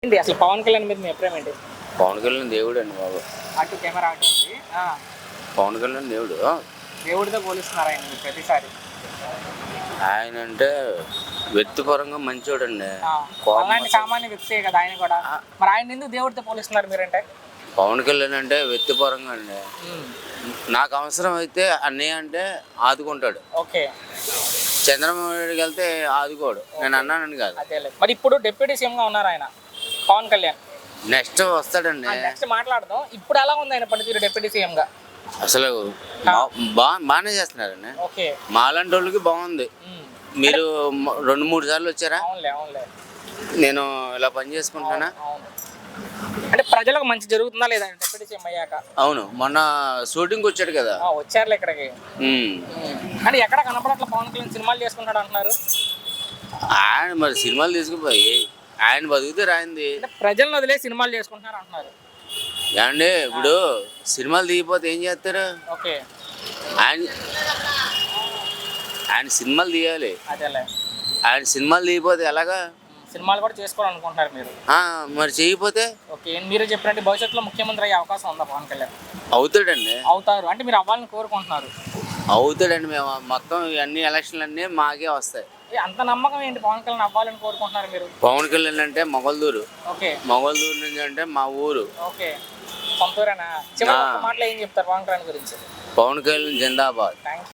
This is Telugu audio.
ఏంటి అసలు పవన్ కళ్యాణ్ మీద మీ అభిప్రాయం ఏంటి? పవన్ కళ్యాణ్ దేవుడు అండి బాబు. అటు కెమెరా అటు ఉంది. పవన్ కళ్యాణ్ దేవుడు. దేవుడితో పోలిస్తున్నారు ఆయన మీరు ప్రతిసారి. ఆయన అంటే వ్యక్తిపరంగా మంచోడండి. అలాంటి సామాన్య వ్యక్తే కదా ఆయన కూడా. మరి ఆయన ఎందుకు దేవుడితో పోలిస్తున్నారు మీరంటే? పవన్ కళ్యాణ్ అంటే వ్యక్తిపరంగా అండి. నాకు అవసరం అయితే అన్నయ్య అంటే ఆదుకుంటాడు. ఓకే. చంద్రబాబు నాయుడుకి వెళ్తే ఆదుకోడు. నేను అన్నానని కాదు. అదేలే. మరి ఇప్పుడు డిప్యూటీ సీఎంగా ఉన్నారు ఆయన పవన్ కళ్యాణ్. నెక్స్ట్ వస్తాడండి. నెక్స్ట్ మాట్లాడదాం. ఇప్పుడు ఎలా ఉంది ఆయన పనితీరు డిప్యూటీ సీఎంగా? అసలు బాగానే చేస్తున్నారండి. ఓకే. మాలాంటి వాళ్ళకి బాగుంది. మీరు 2-3 సార్లు వచ్చారా? అవునులే అవునులే. నేను ఇలా పని చేసుకుంటున్నానా? అవును. అంటే ప్రజలకు మంచి జరుగుతుందా లేదా డిప్యూటీ సీఎం అయ్యాక? అవును, మొన్న షూటింగ్కి వచ్చాడు కదా. వచ్చారులే ఇక్కడికి. అంటే ఎక్కడ కనపడట్ల పవన్ కళ్యాణ్ సినిమాలు చేసుకుంటాడు అంటున్నారు. ఆయన మరి సినిమాలు తీసుకుపోయి ఆయన బతుకుతే రాయింది. ప్రజలను వదిలే సినిమాలు చేసుకుంటున్నారు అంటున్నారు. ఏమండి ఇప్పుడు సినిమాలు దిగిపోతే ఏం చేస్తారు? ఓకే. ఆయన సినిమాలు తీయాలి. అదేలే. ఆయన సినిమాలు దిగిపోతే ఎలాగా? సినిమాలు కూడా చేసుకోవాలనుకుంటున్నారు మీరు. మరి చేయకపోతే? ఓకే. మీరే చెప్పినట్టు భవిష్యత్తులో ముఖ్యమంత్రి అయ్యే అవకాశం ఉందా పవన్ కళ్యాణ్? అవుతాడండి. అవుతారు అంటే మీరు అవ్వాలని కోరుకుంటున్నారు? అవుతాడండి. మేము మొత్తం అన్ని ఎలక్షన్లు అన్నీ మాకే వస్తాయి. అంత నమ్మకం ఏంటి పవన్ కళ్యాణ్ అవ్వాలని కోరుకుంటున్నారు మీరు? పవన్ కళ్యాణ్ అంటే మొగల్దూరు. ఓకే. మొగల్దూరు నుంచి అంటే మా ఊరు. ఓకే. సొంతూరేనా? చివరి మాటలో ఏం చెప్తారు పవన్ కళ్యాణ్ గురించి? పవన్ కళ్యాణ్ జిందాబాద్. థ్యాంక్స్.